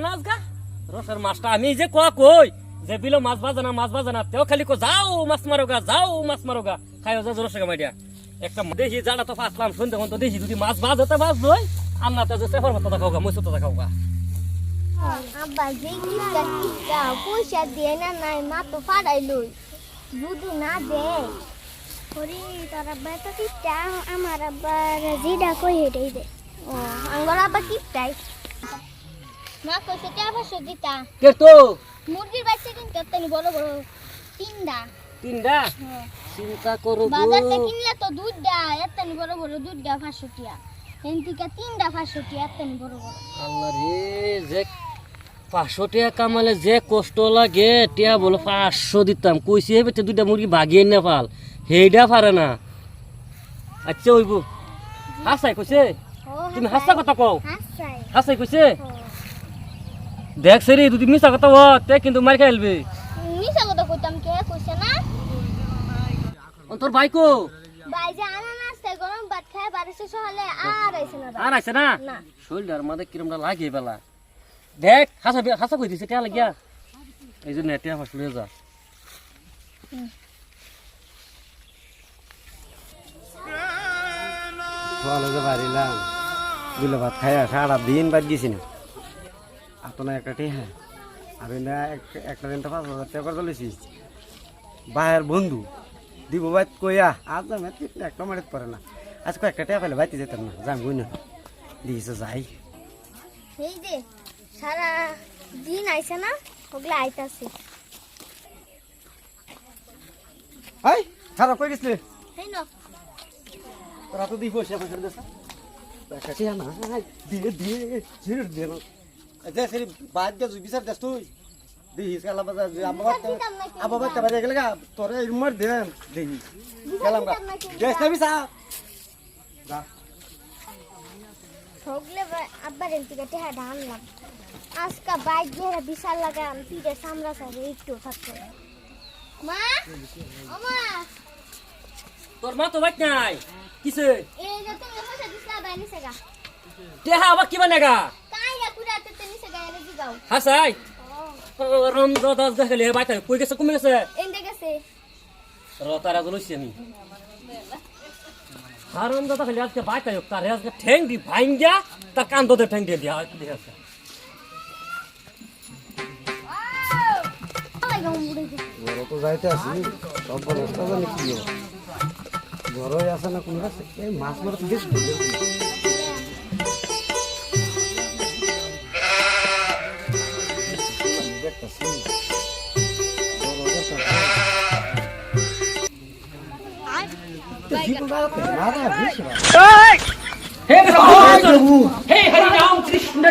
নাজগা রসের মাছটা আমি যে কই যে বিলো মাছ বাজানা তেও খালি কো যাও মাছ মারোগা খাইও যা রসে কামাইয়া একটা দেশি জানা তো ফাসলাম শুনতে কোন তো দেশি যদি মাছ বাজাতে বাজ লই আমনাতে যে সেফার মতো খাওগা মুসু তো খাওগা আব্বা যে কিটা পয়সা দিয়ে না নাই মা তো ফাড়াই লই যদি না দে ওরে তোর আব্বা তো কিটা আমার আব্বা জিডা কই হেডাই দে ও আঙ্গর আব্বা কিটাই মা কইছে তে আবার দিতা কে তো মুরগির বাচ্চা কিনতে তনি বড় বড় তিনটা চিন্তা করো বাজার থেকে কিনলে তো দুধ দেয় এতনি বড় বড় দুধ দেয় 500 টাকা এনতিকা তিনটা 500 টাকা এতনি বড় বড় আল্লাহ রে যে 500 টাকা কামালে যে কষ্ট লাগে টিয়া বলো 500 দিতাম কইছি এই বেতে দুইটা মুরগি ভাগিয়ে না ফাল হেইডা পারে না আচ্ছা হইবো হাসাই কইছে তুমি হাসা কথা কও হাসাই কইছে দেখ সেরি যদি মিছা কথা হতে কিন্তু মার খাইলবে মিছা কথা কইতাম কে কইছে না তোর ভাইকো ভাই যে আনানাস তে গরম ভাত খায় বারিশে সহলে আর আইছে না শরীরটার মধ্যে কিরমটা লাগে বেলা দেখ হাসা কই দিছে টিয়া লাগিয়া এই জন্য টিয়া ফাস লয়ে যা কলেজে বাড়িলাম দুলে ভাত খাইয়া সারা দিন বাদ গেছি না আপনার একটা হ্যাঁ আমি না একটা দিন তো 5,000 টাকা করে চলেছিস ভাইয়ের বন্ধু দিব ভাই কইয়া আজ আমি একটা মারিত পারে না আজ কয়েকটা টাকা পেলে বাইতে যেতাম না যাম বুঝ না দিয়েছে যাই এই যে সারা দিন আইছে না ওগুলা আইতাছে হাই সারা কই গেছলে হেই না তোরা তো দিব সে বছর দেছ একটা টাকা না দিয়ে ছিড় দে না যে সেরি বাদ গেছ বিচার দেছ তুই দিস কালা বাজার আবার বাচ্চা বাড়ি গেলে গা তোরে ইমার দে দেই গেলাম গা দেশ না বিচার যা সগলে আব্বা রেন্টি কেটে হ্যাঁ ঢাললাম আজকা বাইক ঘেরা বিশাল লাগাম পিঠে সামরা সাইডে একটু থাকতো মা ও মা তোর মা তো বাইক নাই কিসে এই যে তুমি পয়সা দিছলা বাইনি সেগা টেহা আবার কি বানেগা কাইয়া কুড়াতে তেনি সেগা এনে দিগাও হাসাই রমজ দাস দেখলে বাইতা কই গেছে কমে গেছে এন্ডে গেছে রতারা গলছি আমি হারাম দাদা খালি আজকে বাইতা হোক তার আজকে ঠ্যাং দি ভাঙ্গা তার কান্দতে ঠ্যাং দিয়ে দিয়া দিয়েছে বড় তো যাইতে আছি সব বলস্তা জানি কি হবে বড়ই আছে না কোন আছে এই মাছ মারতে গেছে দেখতাছি বড় দেখতাছি জীবন বাড়াতে না না বেশি হে হরি রাম কৃষ্ণ